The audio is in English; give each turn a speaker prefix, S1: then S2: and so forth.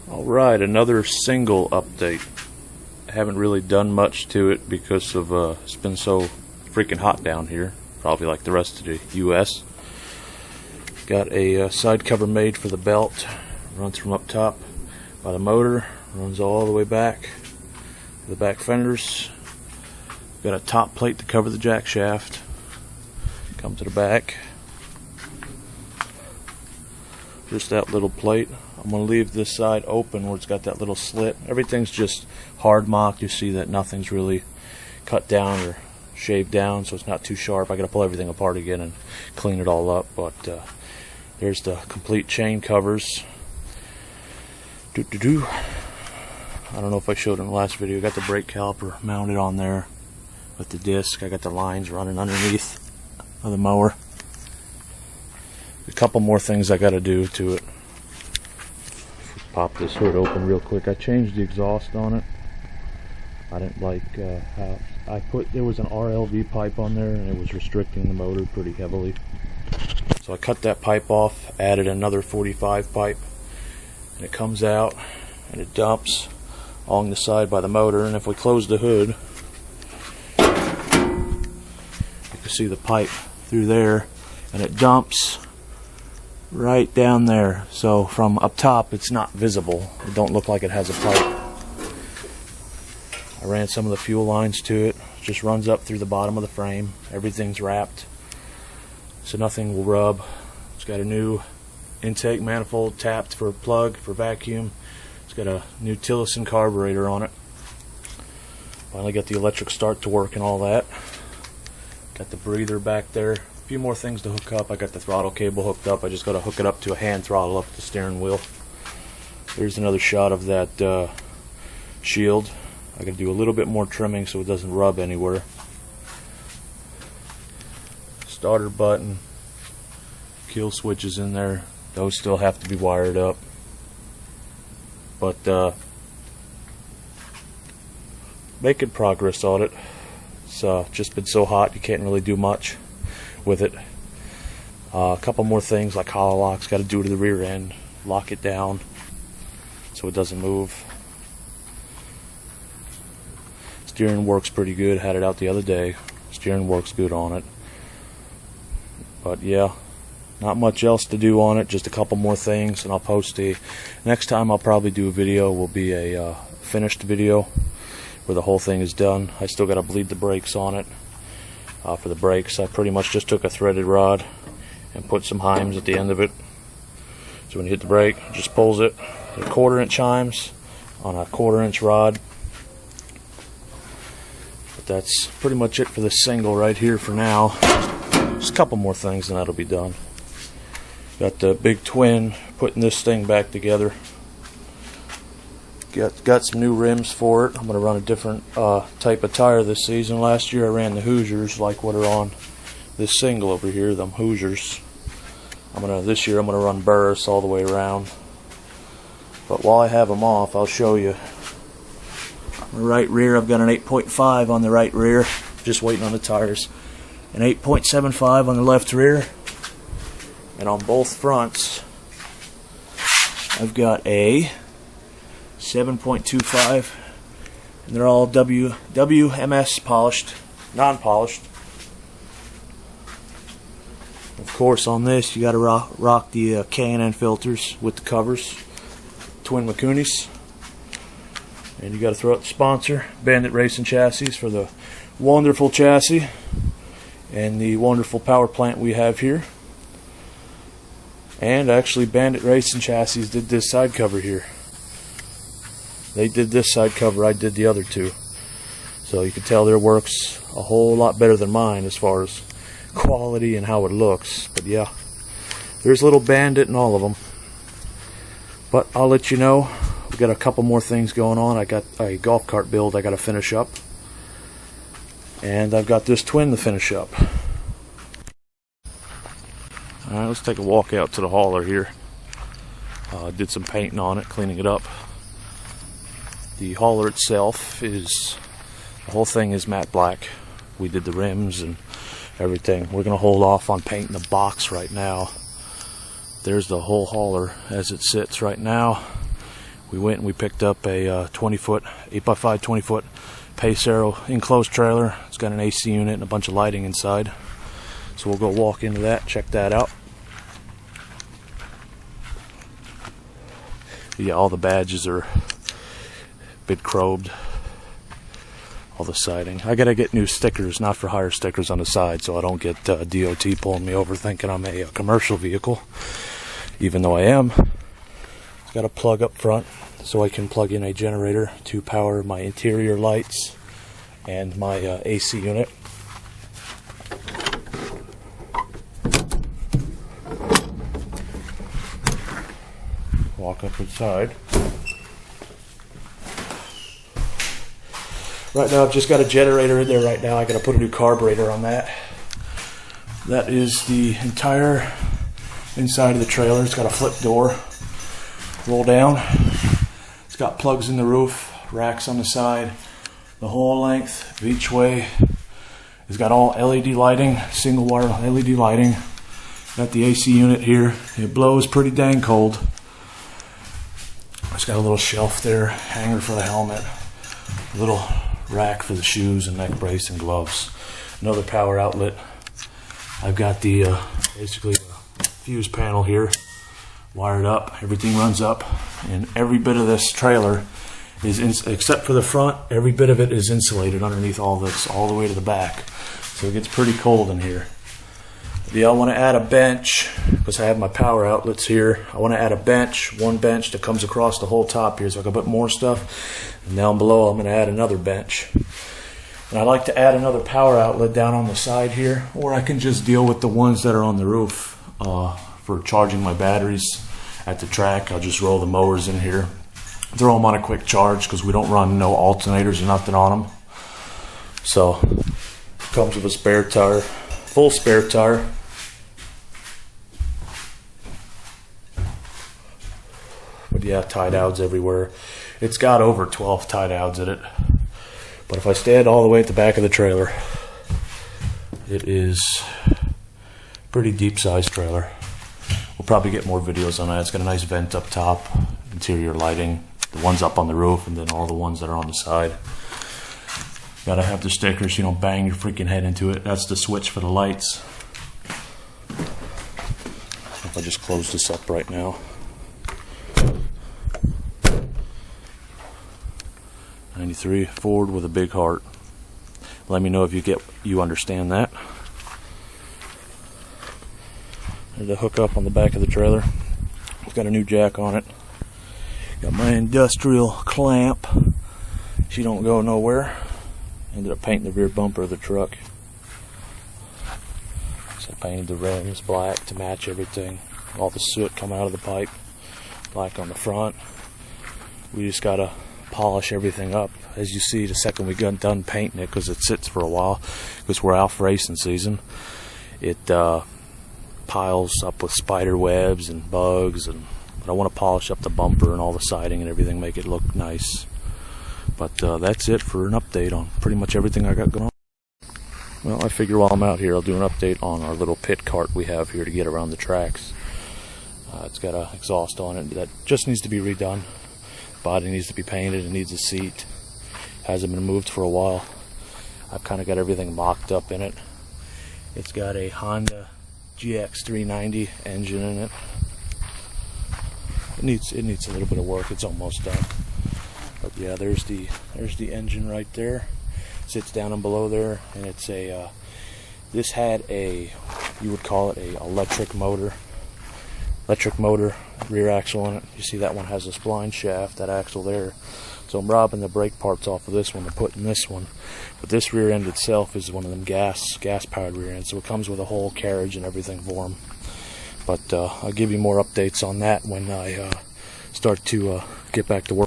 S1: Alright, another single update. I haven't really done much to it because of it's been so freaking hot down here, probably like the rest of the US. Got a side cover made for the belt. Runs from up top by the motor, runs all the way back to the back fenders. Got a top plate to cover the jack shaft. Come to the back. Just that little plate. I'm going to leave this side open where it's got that little slit. Everything's just hard mocked. You see that nothing's really cut down or shaved down, so it's not too sharp. I got to pull everything apart again and clean it all up. But there's the complete chain covers. I don't know if I showed in the last video. I got the brake caliper mounted on there with the disc. I got the lines running underneath of the mower. A couple more things I got to do to it. Pop this hood open real quick. I changed the exhaust on it. I didn't like how there was an RLV pipe on there and it was restricting the motor pretty heavily. So I cut that pipe off, added another 45 pipe, and it comes out and it dumps along the side by the motor. And if we close the hood, you can see the pipe through there, and it dumps right down there. So from up top it's not visible. It don't look like it has a pipe. I ran some of the fuel lines to it. It just runs up through the bottom of the frame. Everything's wrapped so nothing will rub. It's got a new intake manifold tapped for a plug for vacuum. It's got a new Tillotson carburetor on it. Finally got the electric start to work and all that. Got the breather back there. A few more things to hook up. I got the throttle cable hooked up. I just got to hook it up to a hand throttle up the steering wheel. There's another shot of that shield. I got to do a little bit more trimming so it doesn't rub anywhere. Starter button, kill switches in there. Those still have to be wired up. But making progress on it. It's just been so hot you can't really do much with it. A couple more things like hollow locks got to do to the rear end. Lock it down so it doesn't move. Steering works pretty good. Had it out the other day. Steering works good on it. But yeah, not much else to do on it. Just a couple more things, and I'll post a. Next time I'll probably do a video. Will be a finished video where the whole thing is done. I still got to bleed the brakes on it. For the brakes, I pretty much just took a threaded rod and put some Heims at the end of it. So when you hit the brake, it just pulls it. The 1/4 inch Heims on a 1/4 inch rod. But that's pretty much it for this single right here for now. Just a couple more things and that'll be done. Got the big twin putting this thing back together. Got some new rims for it. I'm going to run a different type of tire this season. Last year I ran the Hoosiers, like what are on this single over here, them Hoosiers. This year I'm going to run Burris all the way around. But while I have them off, I'll show you. On the right rear, I've got an 8.5 on the right rear, just waiting on the tires. An 8.75 on the left rear. And on both fronts, I've got a 7.25, and they're all WMS polished, non-polished. Of course, on this you got to rock the K&N filters with the covers, twin Makunis, and you got to throw out the sponsor, Bandit Racing Chassis, for the wonderful chassis and the wonderful power plant we have here. And actually, Bandit Racing Chassis did this side cover here. They did this side cover, I did the other two. So you can tell their work's a whole lot better than mine as far as quality and how it looks. But yeah, there's a little Bandit in all of them. But I'll let you know. We've got a couple more things going on. I got a golf cart build I got to finish up. And I've got this twin to finish up. Alright, let's take a walk out to the hauler here. Did some painting on it, cleaning it up. The hauler itself the whole thing is matte black. We did the rims and everything. We're going to hold off on painting the box right now. There's the whole hauler as it sits right now. We went and we picked up a 20-foot, 8x5 20-foot Pace Arrow enclosed trailer. It's got an AC unit and a bunch of lighting inside. So we'll go walk into that, check that out. Yeah, all the badges are bit chromed. All the siding. I gotta get new stickers, not for hire stickers on the side, so I don't get DOT pulling me over thinking I'm a commercial vehicle, even though I am. It's got a plug up front, so I can plug in a generator to power my interior lights and my AC unit. Walk up inside. Right now I've just got a generator in there right now. I gotta put a new carburetor on that. That is the entire inside of the trailer. It's got a flip door. Roll down. It's got plugs in the roof, racks on the side, the whole length of each way. It's got all LED lighting, single wire LED lighting. Got the AC unit here. It blows pretty dang cold. It's got a little shelf there, hanger for the helmet, a little rack for the shoes and neck brace and gloves. Another power outlet. I've got the basically the fuse panel here wired up. Everything runs up, and every bit of this trailer is except for the front, every bit of it is insulated underneath all this, all the way to the back. So it gets pretty cold in here. Yeah, I want to add a bench because I have my power outlets here. I want to add a bench, one bench that comes across the whole top here, so I can put more stuff. And down below, I'm going to add another bench. And I like to add another power outlet down on the side here, or I can just deal with the ones that are on the roof for charging my batteries at the track. I'll just roll the mowers in here, throw them on a quick charge because we don't run no alternators or nothing on them. So, comes with a spare tire, full spare tire. But yeah, tie downs everywhere. It's got over 12 tie downs in it. But if I stand all the way at the back of the trailer, it is pretty deep sized trailer. We'll probably get more videos on that. It's got a nice vent up top, interior lighting, the ones up on the roof, and then all the ones that are on the side. Gotta have the stickers so you don't bang your freaking head into it. That's the switch for the lights. If I just close this up right now. '93 Ford with a big heart. Let me know if you understand that. There's a hook up on the back of the trailer. It's got a new jack on it. Got my industrial clamp. She don't go nowhere. Ended up painting the rear bumper of the truck. So I painted the rims black to match everything. All the soot coming out of the pipe. Black on the front. We just gotta polish everything up. As you see, the second we got done painting it, because it sits for a while, because we're out for racing season, it piles up with spider webs and bugs, but I want to polish up the bumper and all the siding and everything, make it look nice. But that's it for an update on pretty much everything I got going on. Well, I figure while I'm out here, I'll do an update on our little pit cart we have here to get around the tracks. It's got an exhaust on it that just needs to be redone. Body needs to be painted. It needs a seat. Hasn't been moved for a while. I've kind of got everything mocked up in it. It's got a Honda GX390 engine in it. It needs a little bit of work. It's almost done. But yeah, there's the engine right there. Sits down and below there, and it's a this had a, you would call it a electric motor rear axle in it. You see that one has a spline shaft, that axle there. So I'm robbing the brake parts off of this one and putting this one. But this rear end itself is one of them gas powered rear ends, so it comes with a whole carriage and everything for them. But I'll give you more updates on that when I start to get back to work.